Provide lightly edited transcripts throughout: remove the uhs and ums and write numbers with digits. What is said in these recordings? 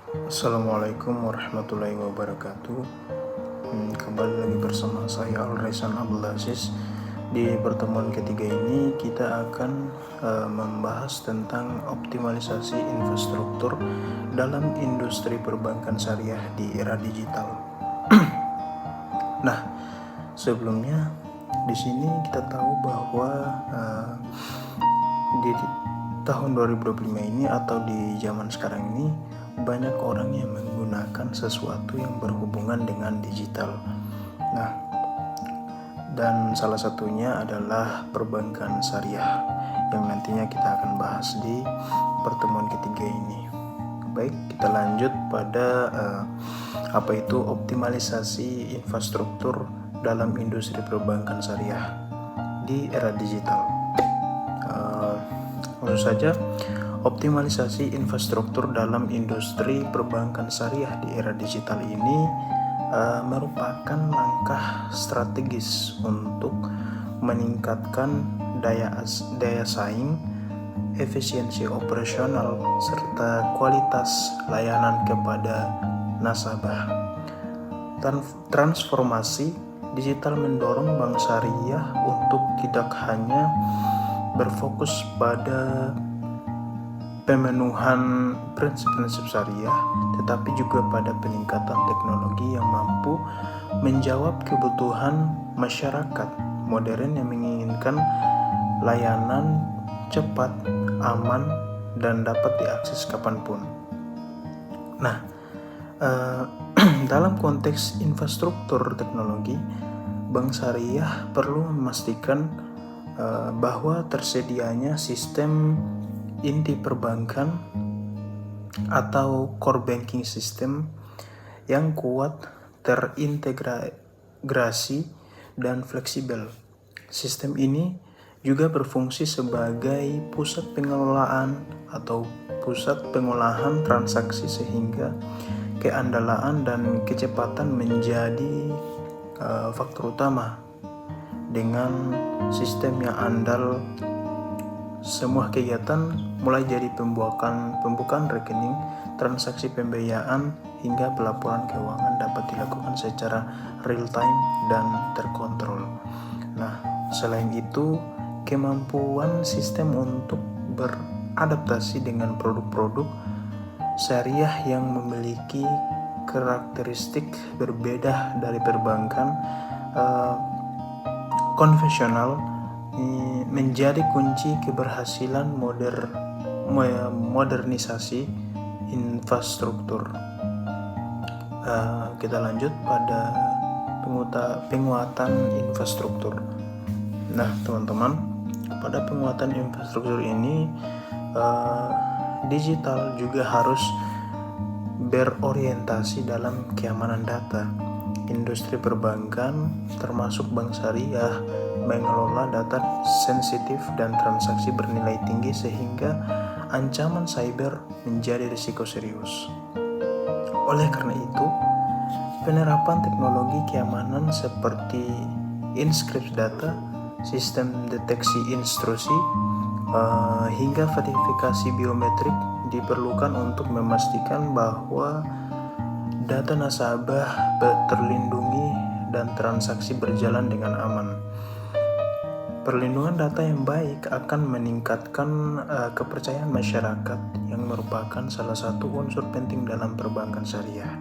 Assalamualaikum warahmatullahi wabarakatuh. Kembali lagi bersama saya Al-Raisan Abdul Aziz. Di pertemuan ketiga ini kita akan membahas tentang optimalisasi infrastruktur dalam industri perbankan syariah di era digital. Nah, sebelumnya di sini kita tahu bahwa di tahun 2025 ini atau di zaman sekarang ini banyak orang yang menggunakan sesuatu yang berhubungan dengan digital. Nah, dan salah satunya adalah perbankan syariah yang nantinya kita akan bahas di pertemuan ketiga ini. Baik, kita lanjut pada apa itu optimalisasi infrastruktur dalam industri perbankan syariah di era digital. Langsung saja, optimalisasi infrastruktur dalam industri perbankan syariah di era digital ini merupakan langkah strategis untuk meningkatkan daya saing, efisiensi operasional, serta kualitas layanan kepada nasabah. Transformasi digital mendorong bank syariah untuk tidak hanya berfokus pada pemenuhan prinsip-prinsip syariah, tetapi juga pada peningkatan teknologi yang mampu menjawab kebutuhan masyarakat modern yang menginginkan layanan cepat, aman, dan dapat diakses kapanpun. Nah, dalam konteks infrastruktur teknologi, bank syariah perlu memastikan bahwa tersedianya sistem inti perbankan atau core banking system yang kuat, terintegrasi, dan fleksibel. Sistem ini juga berfungsi sebagai pusat pengelolaan atau pusat pengolahan transaksi sehingga keandalan dan kecepatan menjadi faktor utama. Dengan sistem yang andal, semua kegiatan mulai dari pembukaan rekening, transaksi pembiayaan, hingga pelaporan keuangan dapat dilakukan secara real time dan terkontrol. Nah, selain itu, kemampuan sistem untuk beradaptasi dengan produk-produk syariah yang memiliki karakteristik berbeda dari perbankan konvensional menjadi kunci keberhasilan modernisasi infrastruktur. Kita lanjut pada penguatan infrastruktur. Nah, teman-teman, pada penguatan infrastruktur ini digital juga harus berorientasi dalam keamanan data. Industri perbankan termasuk bank syariah mengelola data sensitif dan transaksi bernilai tinggi sehingga ancaman cyber menjadi risiko serius. Oleh karena itu, penerapan teknologi keamanan seperti inskripsi data, sistem deteksi intrusi, hingga verifikasi biometrik diperlukan untuk memastikan bahwa data nasabah terlindungi dan transaksi berjalan dengan aman. Perlindungan data yang baik akan meningkatkan kepercayaan masyarakat yang merupakan salah satu unsur penting dalam perbankan syariah.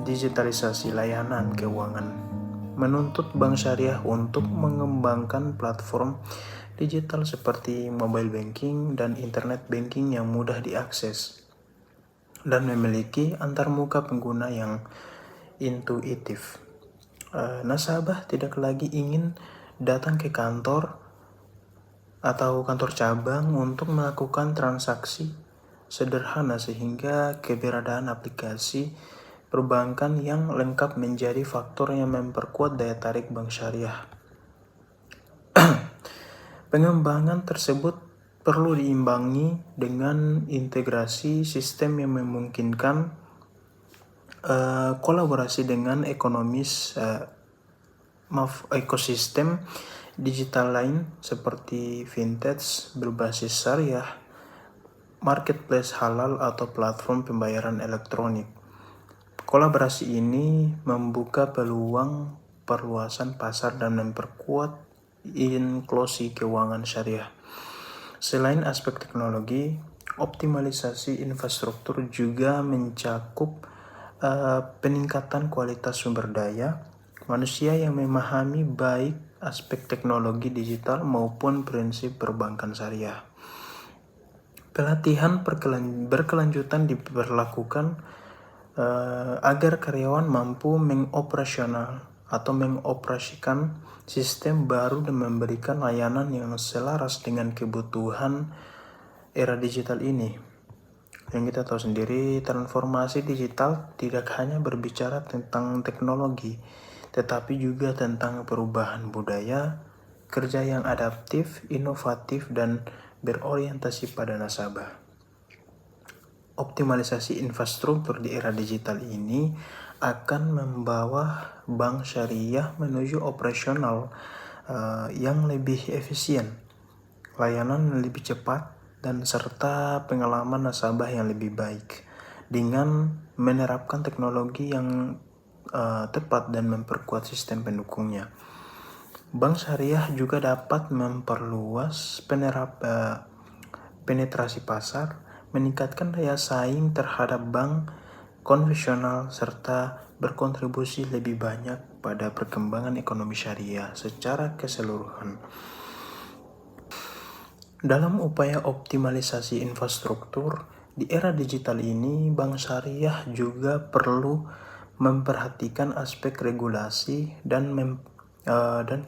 Digitalisasi layanan keuangan menuntut bank syariah untuk mengembangkan platform digital seperti mobile banking dan internet banking yang mudah diakses dan memiliki antarmuka pengguna yang intuitif. Nasabah tidak lagi ingin datang ke kantor atau kantor cabang untuk melakukan transaksi sederhana, sehingga keberadaan aplikasi perbankan yang lengkap menjadi faktor yang memperkuat daya tarik bank syariah. Pengembangan tersebut perlu diimbangi dengan integrasi sistem yang memungkinkan kolaborasi dengan ekosistem digital lain seperti fintech berbasis syariah, marketplace halal atau platform pembayaran elektronik. Kolaborasi ini membuka peluang perluasan pasar dan memperkuat inklusi keuangan syariah. Selain aspek teknologi, optimalisasi infrastruktur juga mencakup peningkatan kualitas sumber daya manusia yang memahami baik aspek teknologi digital maupun prinsip perbankan syariah. Pelatihan berkelanjutan diberlakukan agar karyawan mampu mengoperasikan sistem baru dan memberikan layanan yang selaras dengan kebutuhan era digital ini. Yang kita tahu sendiri, transformasi digital tidak hanya berbicara tentang teknologi, tetapi juga tentang perubahan budaya, kerja yang adaptif, inovatif, dan berorientasi pada nasabah. Optimalisasi infrastruktur di era digital ini akan membawa bank syariah menuju operasional yang lebih efisien, layanan lebih cepat, dan serta pengalaman nasabah yang lebih baik dengan menerapkan teknologi yang tepat dan memperkuat sistem pendukungnya. Bank syariah juga dapat memperluas penetrasi pasar, meningkatkan daya saing terhadap bank konvensional, serta berkontribusi lebih banyak pada perkembangan ekonomi syariah secara keseluruhan. Dalam upaya optimalisasi infrastruktur di era digital ini, bank syariah juga perlu memperhatikan aspek regulasi dan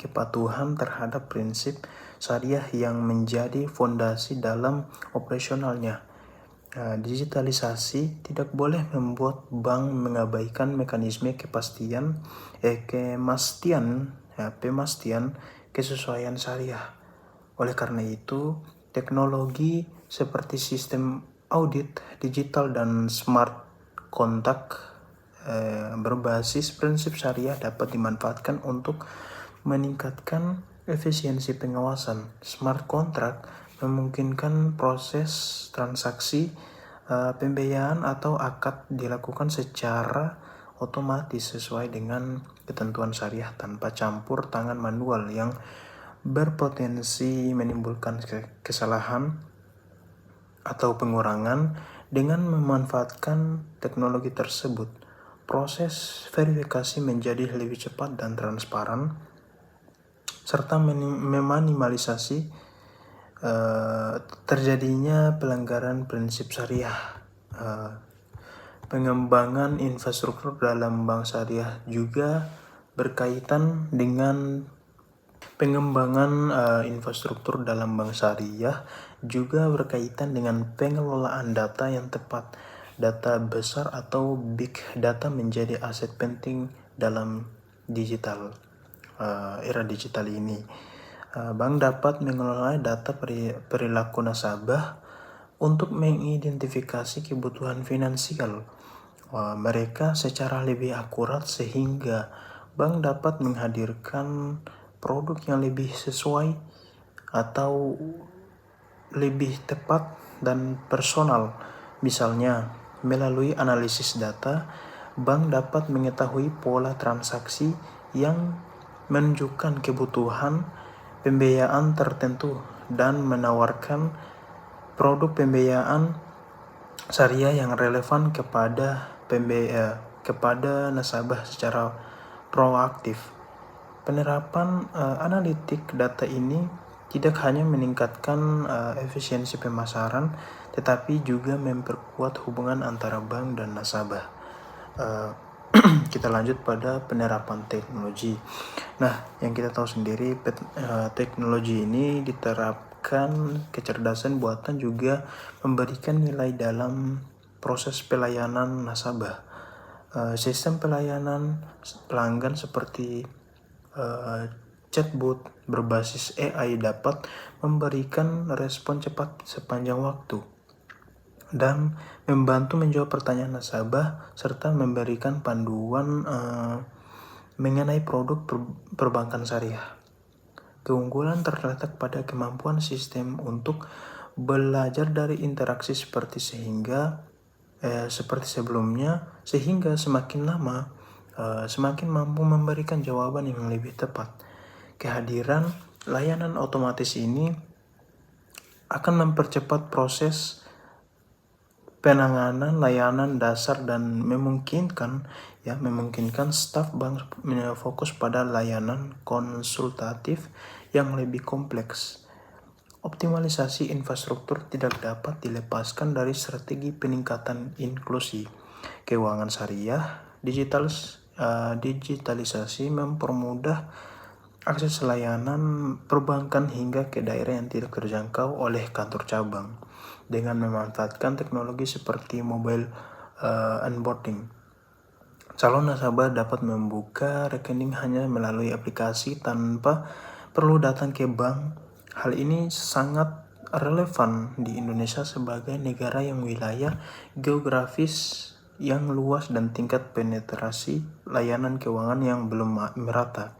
kepatuhan terhadap prinsip syariah yang menjadi fondasi dalam operasionalnya. Digitalisasi tidak boleh membuat bank mengabaikan mekanisme pemastian kesesuaian syariah. Oleh karena itu, teknologi seperti sistem audit digital dan smart contract berbasis prinsip syariah dapat dimanfaatkan untuk meningkatkan efisiensi pengawasan. Smart contract memungkinkan proses transaksi pembiayaan atau akad dilakukan secara otomatis sesuai dengan ketentuan syariah tanpa campur tangan manual yang berpotensi menimbulkan kesalahan atau pengurangan. Dengan memanfaatkan teknologi tersebut, proses verifikasi menjadi lebih cepat dan transparan, serta meminimalisasi terjadinya pelanggaran prinsip syariah. Pengembangan infrastruktur dalam bank syariah juga berkaitan dengan pengelolaan data yang tepat. Data besar atau big data menjadi aset penting dalam era digital ini. Bank dapat mengelola data perilaku nasabah untuk mengidentifikasi kebutuhan finansial mereka secara lebih akurat, sehingga bank dapat menghadirkan produk yang lebih sesuai atau lebih tepat dan personal. Misalnya, melalui analisis data, bank dapat mengetahui pola transaksi yang menunjukkan kebutuhan pembiayaan tertentu dan menawarkan produk pembiayaan syariah yang relevan kepada nasabah secara proaktif. Penerapan analitik data ini tidak hanya meningkatkan efisiensi pemasaran, tetapi juga memperkuat hubungan antara bank dan nasabah. Kita lanjut pada penerapan teknologi. Nah, yang kita tahu sendiri, teknologi ini diterapkan, kecerdasan buatan juga memberikan nilai dalam proses pelayanan nasabah. Sistem pelayanan pelanggan seperti chatbot berbasis AI dapat memberikan respon cepat sepanjang waktu dan membantu menjawab pertanyaan nasabah serta memberikan panduan mengenai produk perbankan syariah. Keunggulan terletak pada kemampuan sistem untuk belajar dari interaksi seperti sebelumnya, sehingga semakin lama semakin mampu memberikan jawaban yang lebih tepat. Kehadiran layanan otomatis ini akan mempercepat proses penanganan layanan dasar dan memungkinkan staf bank fokus pada layanan konsultatif yang lebih kompleks. Optimalisasi infrastruktur tidak dapat dilepaskan dari strategi peningkatan inklusi keuangan syariah. Digitalisasi mempermudah akses layanan perbankan hingga ke daerah yang tidak terjangkau oleh kantor cabang dengan memanfaatkan teknologi seperti mobile onboarding. Calon nasabah dapat membuka rekening hanya melalui aplikasi tanpa perlu datang ke bank. Hal ini sangat relevan di Indonesia sebagai negara yang wilayah geografis yang luas dan tingkat penetrasi layanan keuangan yang belum merata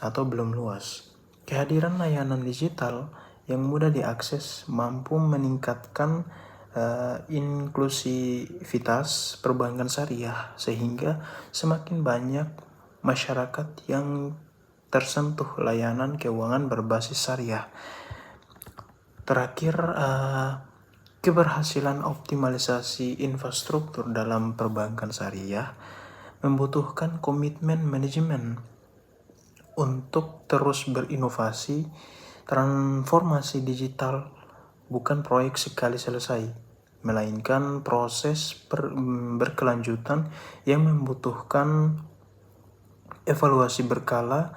atau belum luas. Kehadiran layanan digital yang mudah diakses mampu meningkatkan inklusivitas perbankan syariah sehingga semakin banyak masyarakat yang tersentuh layanan keuangan berbasis syariah. Terakhir, keberhasilan optimalisasi infrastruktur dalam perbankan syariah membutuhkan komitmen manajemen untuk terus berinovasi. Transformasi digital bukan proyek sekali selesai, melainkan proses berkelanjutan yang membutuhkan evaluasi berkala,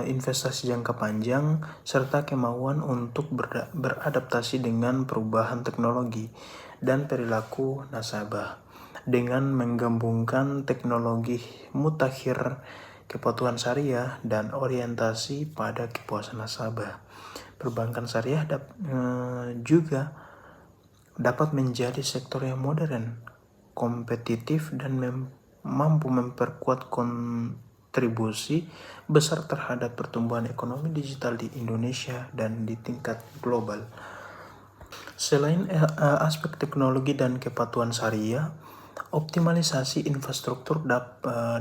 investasi jangka panjang, serta kemauan untuk beradaptasi dengan perubahan teknologi dan perilaku nasabah. Dengan menggabungkan teknologi mutakhir, kepatuhan syariah, dan orientasi pada kepuasan nasabah, perbankan syariah juga dapat menjadi sektor yang modern, kompetitif, dan mampu memperkuat kontribusi besar terhadap pertumbuhan ekonomi digital di Indonesia dan di tingkat global. Selain aspek teknologi dan kepatuhan syariah, optimalisasi infrastruktur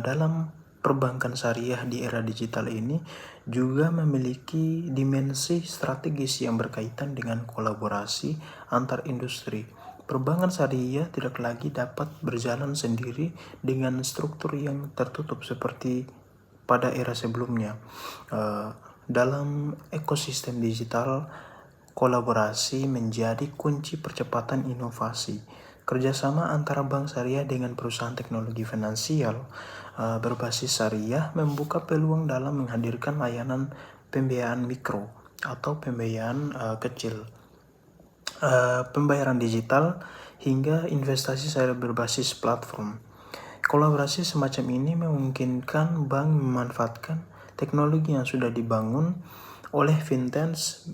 dalam perbankan syariah di era digital ini juga memiliki dimensi strategis yang berkaitan dengan kolaborasi antar industri. Perbankan syariah tidak lagi dapat berjalan sendiri dengan struktur yang tertutup seperti pada era sebelumnya. Dalam ekosistem digital, kolaborasi menjadi kunci percepatan inovasi. Kerjasama antara bank syariah dengan perusahaan teknologi finansial berbasis syariah membuka peluang dalam menghadirkan layanan pembiayaan mikro atau pembiayaan kecil, pembayaran digital, hingga investasi syariah berbasis platform. Kolaborasi semacam ini memungkinkan bank memanfaatkan teknologi yang sudah dibangun oleh fintech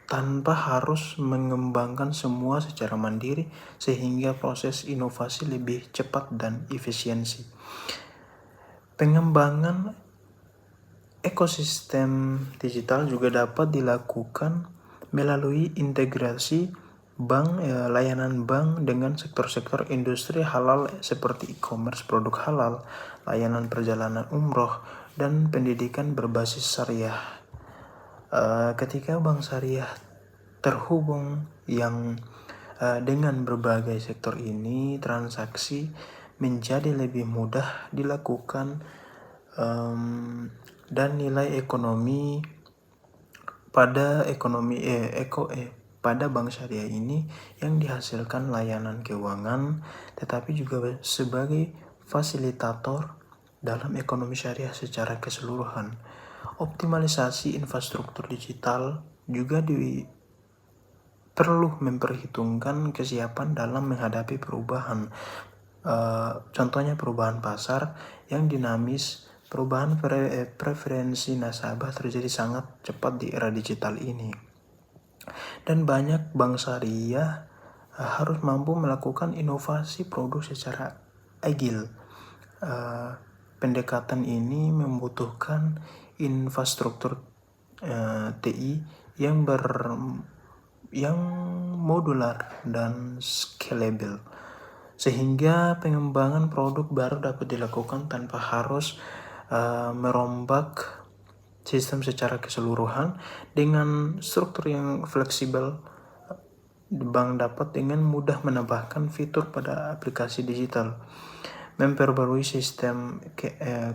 tanpa harus mengembangkan semua secara mandiri, sehingga proses inovasi lebih cepat dan efisiensi. Pengembangan ekosistem digital juga dapat dilakukan melalui integrasi layanan bank dengan sektor-sektor industri halal seperti e-commerce produk halal, layanan perjalanan umroh, dan pendidikan berbasis syariah. Ketika bank syariah terhubung dengan berbagai sektor ini, transaksi menjadi lebih mudah dilakukan dan nilai ekonomi pada bank syariah ini yang dihasilkan layanan keuangan, tetapi juga sebagai fasilitator dalam ekonomi syariah secara keseluruhan. Optimalisasi infrastruktur digital juga perlu memperhitungkan kesiapan dalam menghadapi perubahan. Contohnya perubahan pasar yang dinamis, perubahan preferensi nasabah terjadi sangat cepat di era digital ini. Dan banyak bank syariah harus mampu melakukan inovasi produk secara agil. Pendekatan ini membutuhkan infrastruktur TI yang modular dan scalable, sehingga pengembangan produk baru dapat dilakukan tanpa harus merombak sistem secara keseluruhan. Dengan struktur yang fleksibel, bank dapat dengan mudah menambahkan fitur pada aplikasi digital, memperbarui sistem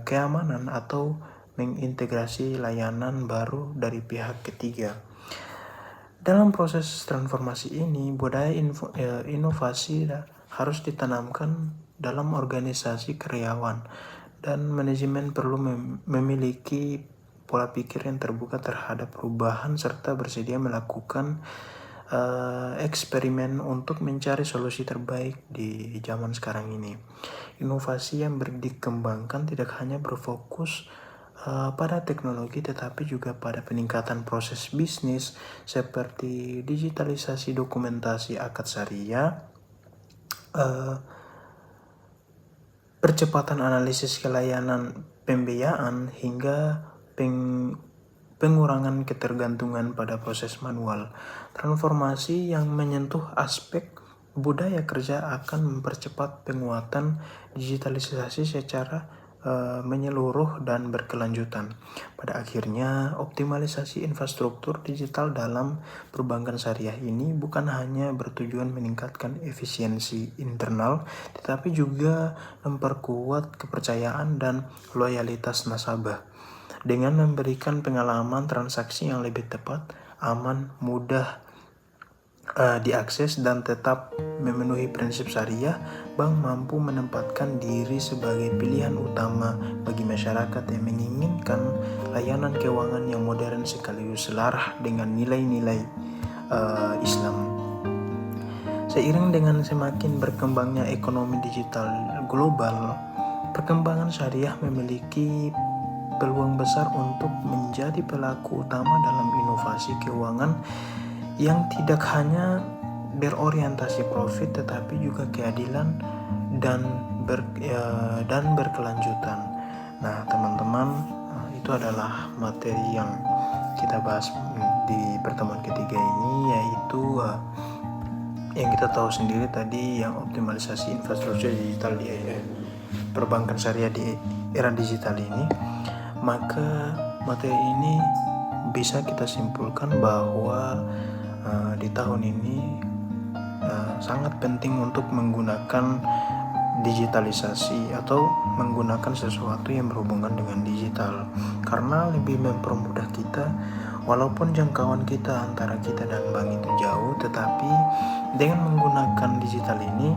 keamanan, atau mengintegrasi layanan baru dari pihak ketiga. Dalam proses transformasi ini, budaya inovasi harus ditanamkan dalam organisasi karyawan, dan manajemen perlu memiliki pola pikir yang terbuka terhadap perubahan serta bersedia melakukan eksperimen untuk mencari solusi terbaik di zaman sekarang ini. Inovasi yang dikembangkan tidak hanya berfokus pada teknologi, tetapi juga pada peningkatan proses bisnis seperti digitalisasi dokumentasi akad syariah, percepatan analisis kelayanan pembiayaan, hingga pengurangan ketergantungan pada proses manual. Transformasi yang menyentuh aspek budaya kerja akan mempercepat penguatan digitalisasi secara menyeluruh dan berkelanjutan. Pada akhirnya, optimalisasi infrastruktur digital dalam perbankan syariah ini bukan hanya bertujuan meningkatkan efisiensi internal, tetapi juga memperkuat kepercayaan dan loyalitas nasabah. Dengan memberikan pengalaman transaksi yang lebih tepat, aman, mudah diakses, dan tetap memenuhi prinsip syariah, bank mampu menempatkan diri sebagai pilihan utama bagi masyarakat yang menginginkan layanan keuangan yang modern sekaligus selaras dengan nilai-nilai Islam. Seiring dengan semakin berkembangnya ekonomi digital global, perkembangan syariah memiliki peluang besar untuk menjadi pelaku utama dalam inovasi keuangan yang tidak hanya berorientasi profit, tetapi juga keadilan dan berkelanjutan. Nah, teman-teman, itu adalah materi yang kita bahas di pertemuan ketiga ini, yaitu yang kita tahu sendiri tadi, yang optimalisasi infrastruktur digital di perbankan syariah di era digital ini. Maka materi ini bisa kita simpulkan bahwa di tahun ini sangat penting untuk menggunakan digitalisasi atau menggunakan sesuatu yang berhubungan dengan digital, karena lebih mempermudah kita. Walaupun jangkauan kita antara kita dan bank itu jauh, tetapi dengan menggunakan digital ini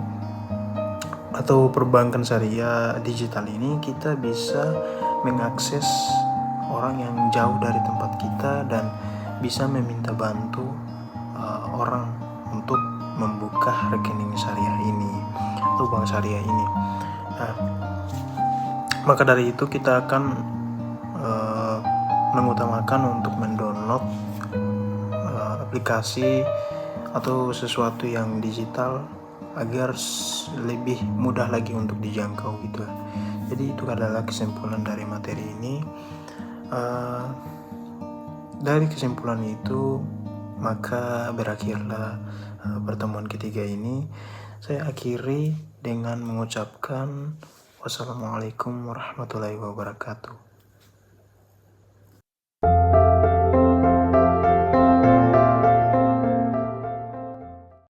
atau perbankan syariah digital ini, kita bisa mengakses orang yang jauh dari tempat kita dan bisa meminta bantu orang untuk membuka rekening syariah ini atau bank syariah ini. Nah, maka dari itu kita akan mengutamakan untuk mendownload aplikasi atau sesuatu yang digital agar lebih mudah lagi untuk dijangkau gitu. Jadi itu adalah kesimpulan dari materi ini. Dari kesimpulan itu, maka berakhirlah pertemuan ketiga ini. Saya akhiri dengan mengucapkan wassalamualaikum warahmatullahi wabarakatuh.